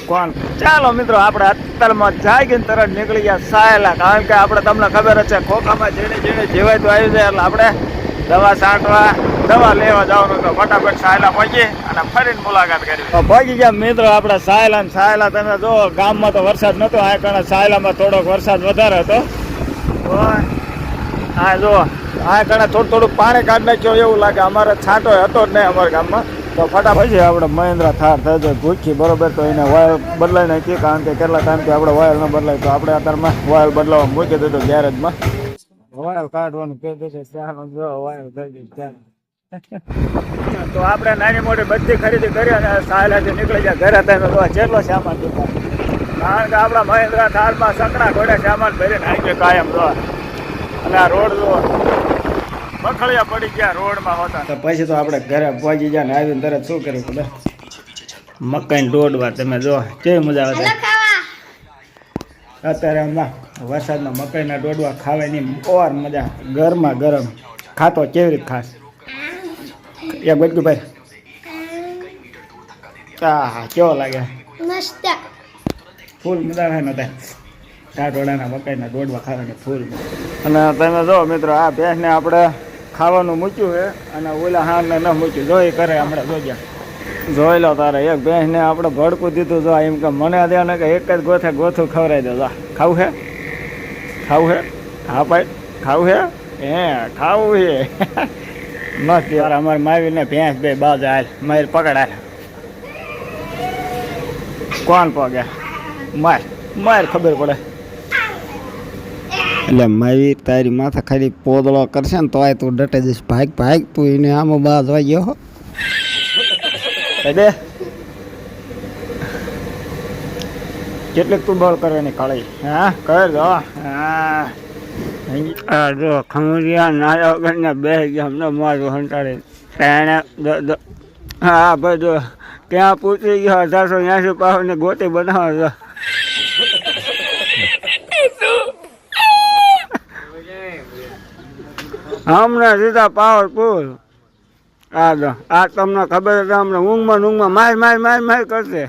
કોણ ચાલો મિત્રો આપણે અત્યારમાં જાગીને તરત નીકળી ગયા સાયલા, કારણ કે આપણે તમને ખબર જ છે ખોખામાં જેને જેને જીવાય તો આવી જાય એટલે આપણે દવા છાંટવા દવા લેવા જવાનું તો ફટાફટ સાયલા પહોંચી અને ફરીને મુલાકાત કરી પહોંચી ગયા મિત્રો આપણે સાયલા. ને સાયલા તમે જો ગામમાં તો વરસાદ નહોતો, આ કારણે સાયલામાં થોડોક વરસાદ વધારે હતો. હા જો આ કારણે થોડું પાણી કાઢી નાખ્યો એવું લાગે. અમારે છાંટો હતો જ નહીં અમારા ગામમાં. તો ફટાફટ આપણે મહિન્દ્રા થાર થઈ જાય ભૂખી બરોબર, તો એને ઓઇલ બદલાઈ નાખીએ, કારણ કે કેટલા ટાઈમથી આપણે ઓઇલ ન બદલાય તો આપણે અત્યારમાં ઓઇલ બદલાવા મૂકી દીધું ગેરેજમાં. ઓઇલ કાઢવાનું કહી દીધું ત્યાં જો ઓઇલ થઈ ગયું ત્યાં. તો આપણે નાની મોટી બધી ખરીદી કરી અને સાયલાથી નીકળી ગયા ઘરે. તમે તો જેટલો સામાન દીધો, કારણ કે આપણા મહિન્દ્રા થારમાં સકડા ઘોડે સામાન ભરીને નાખ્યો કાયમ જો. અને આ રોડ જો બખડિયા પડી ગયા રોડમાં હોતા. તો પછી તો આપણે ઘરે પહોંચી ગયા ને આવીને તરત શું કર્યું ખબર, મકાઈ દોડવા. તમે જો કેવી મજા આવે અત્યારે હમણાં વરસાદમાં મકાઈના દોડવા ખાવાની ઓર મજા. ગરમા ગરમ ખાતો કેવી રીતે ખાસ એક બધું ભાઈ. હા કેવો લાગે, મસ્ત ફૂલ મજા આવે ને ટાટોડાના મકાઈના દોડવા ખાવાની ફૂલ. અને તમે જો મિત્રો આ ભેંસને આપણે ખાવાનું મૂક્યું છે અને ઓલા હારને ન મૂક્યું. જોઈ કરે હમણાં જોગ્યા જોઈ લો તારે. એક ભેંસને આપણે ભડકું દીધું જો એમ કે મને દે ને કે એક જ ગોથે ગોથું ખવડાવી દો. ખાવું છે ખાવું છે? હા ભાઈ ખાવું છે? હે ખાવું છે મસ્ત યાર. અમારે માવીને ભેંસ બે બાજ હાલ મારી પકડાય. કોણ પગે માર માર ખબર પડે. એટલે મારી તારી માથા ખાલી પોદળો કરશે ને તોય તું ડટે જઈશ. ભાગ ભાગ તું એને આમાં બાજ વાગ્યો હો દે. કેટલીક તું બળ કરવાની કાળી હા કર દો. હા જો ખમરિયા નાયા વગરના બે ગયા અમને મારું હંટાડી એને. હા ભાઈ જો ત્યાં પૂછી ગયો 1880 પાવને ગોટી બનાવો છો. હમણાં સીધા પાવરફુલ. આ તમને ખબર છે હમણાં ઊંઘમાં માર કરશે.